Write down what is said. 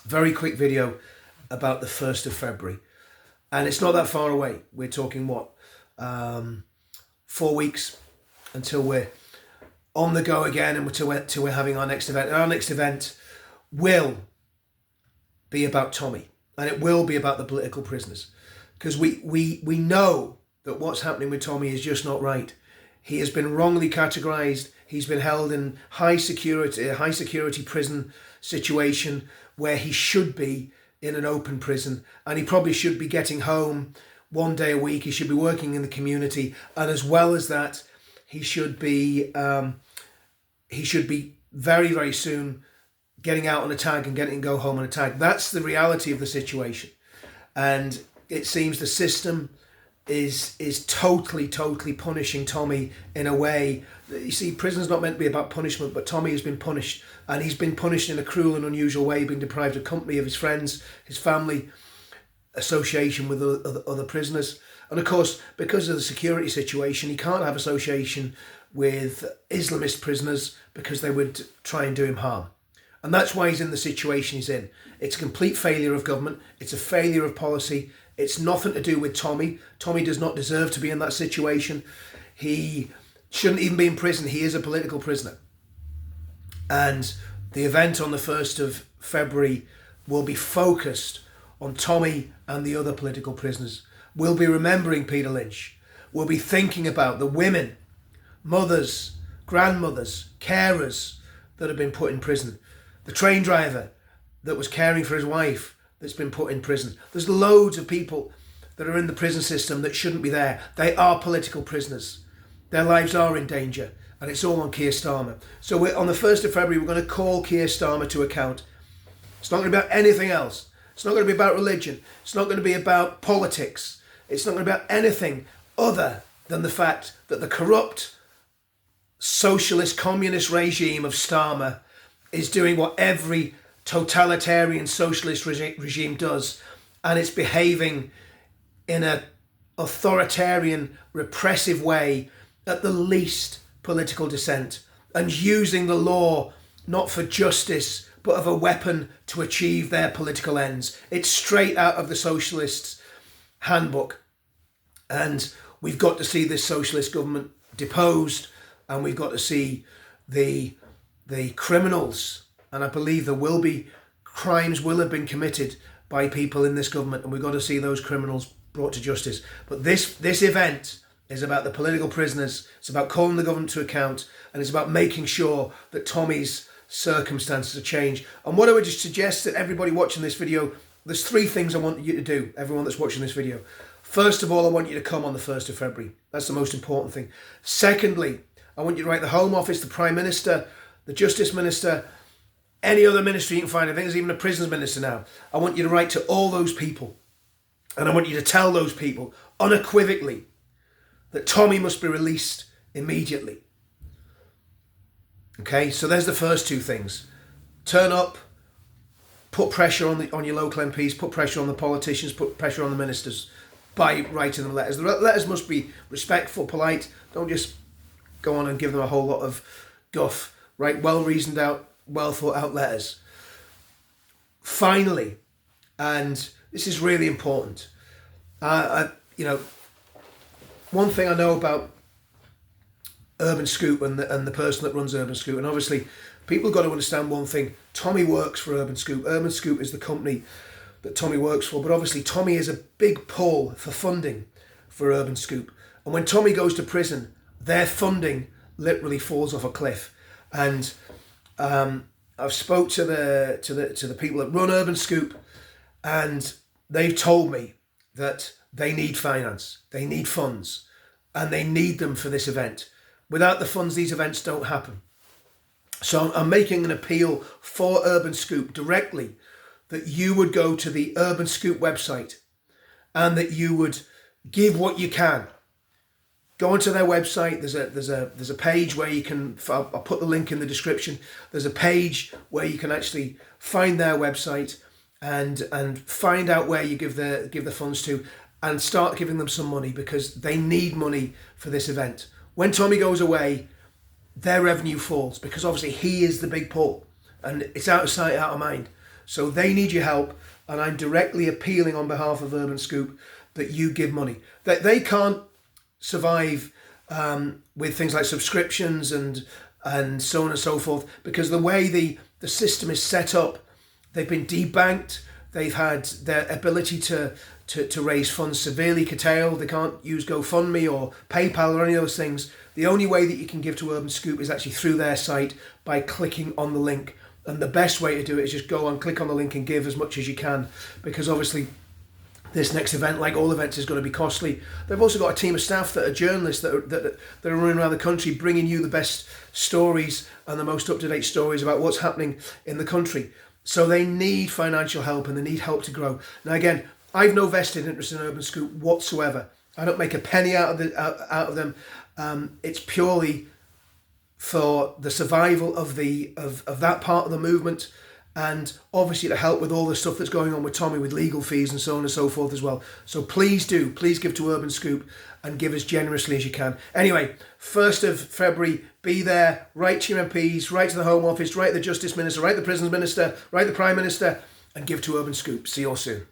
Very quick video about the 1st of February. And it's not that far away. We're talking what? 4 weeks until we're on the go again and until we're having our next event. And our next event will be about Tommy, and it will be about the political prisoners, because we know that what's happening with Tommy is just not right. He has been wrongly categorized. He's been held in high security prison situation where he should be in an open prison, and he probably should be getting home 1 day a week. He should be working in the community, and as well as that, he should be very, very soon getting out on a tag and go home on a tag. That's the reality of the situation, and it seems the system is totally punishing Tommy in a way. You see, prison's not meant to be about punishment, but Tommy has been punished, and he's been punished in a cruel and unusual way, being deprived of company of his friends, his family, association with other prisoners. And of course, because of the security situation, he can't have association with Islamist prisoners because they would try and do him harm. And that's why he's in the situation he's in. It's a complete failure of government. It's a failure of policy. It's nothing to do with Tommy. Tommy does not deserve to be in that situation. He shouldn't even be in prison. He is a political prisoner. And the event on the 1st of February will be focused on Tommy and the other political prisoners. We'll be remembering Peter Lynch. We'll be thinking about the women, mothers, grandmothers, carers that have been put in prison. The train driver that was caring for his wife that's been put in prison. There's loads of people that are in the prison system that shouldn't be there. They are political prisoners. Their lives are in danger, and it's all on Keir Starmer. So on the 1st of February, we're going to call Keir Starmer to account. It's not going to be about anything else. It's not going to be about religion. It's not going to be about politics. It's not going to be about anything other than the fact that the corrupt socialist communist regime of Starmer is doing what every totalitarian socialist regime does, and it's behaving in an authoritarian, repressive way, at the least political dissent, and using the law not for justice but of a weapon to achieve their political ends. It's straight out of the socialists' handbook, and we've got to see this socialist government deposed, and we've got to see the criminals. And I believe crimes will have been committed by people in this government, and we've got to see those criminals brought to justice. But this event is about the political prisoners. It's about calling the government to account, and it's about making sure that Tommy's circumstances are changed. And what I would just suggest that everybody watching this video, there's 3 things I want you to do, everyone that's watching this video. First of all, I want you to come on the 1st of February. That's the most important thing. Secondly, I want you to write the Home Office, the Prime Minister, the Justice Minister, any other ministry you can find. I think there's even a prisons minister now. I want you to write to all those people, and I want you to tell those people unequivocally that Tommy must be released immediately. Okay, so there's the first 2 things. Turn up, put pressure on your local MPs, put pressure on the politicians, put pressure on the ministers by writing them letters. The letters must be respectful, polite. Don't just go on and give them a whole lot of guff. Write well-reasoned out, well thought out letters. Finally, and this is really important, one thing I know about Urban Scoop and the person that runs Urban Scoop, and obviously people have got to understand one thing: Tommy works for Urban Scoop. Urban Scoop is the company that Tommy works for, but obviously Tommy is a big pull for funding for Urban Scoop, and when Tommy goes to prison, their funding literally falls off a cliff. And I've spoke to the people that run Urban Scoop, and they've told me that they need finance, they need funds, and they need them for this event. Without the funds, these events don't happen. So I'm making an appeal for Urban Scoop directly, that you would go to the Urban Scoop website and that you would give what you can. Go onto their website. There's a page where you can. I'll put the link in the description. There's a page where you can actually find their website and find out where you give the funds to, and start giving them some money, because they need money for this event. When Tommy goes away, their revenue falls, because obviously he is the big pull, and it's out of sight, out of mind. So they need your help, and I'm directly appealing on behalf of Urban Scoop that you give money. That they can't survive with things like subscriptions and so on and so forth, because the way the system is set up, they've been debanked. They've had their ability to raise funds severely curtailed. They can't use GoFundMe or PayPal or any of those things. The only way that you can give to Urban Scoop is actually through their site by clicking on the link. And the best way to do it is just go and click on the link and give as much as you can, because obviously this next event, like all events, is going to be costly. They've also got a team of staff that are journalists that are running around the country bringing you the best stories and the most up-to-date stories about what's happening in the country. So they need financial help and they need help to grow. Now again, I've no vested interest in Urban Scoop whatsoever. I don't make a penny out of them. It's purely for the survival of that part of the movement, and obviously to help with all the stuff that's going on with Tommy with legal fees and so on and so forth as well. So please give to Urban Scoop and give as generously as you can. Anyway, 1st of February, be there, write to your MPs, write to the Home Office, write to the Justice Minister, write to the Prisons Minister, write to the Prime Minister, and give to Urban Scoop. See you all soon.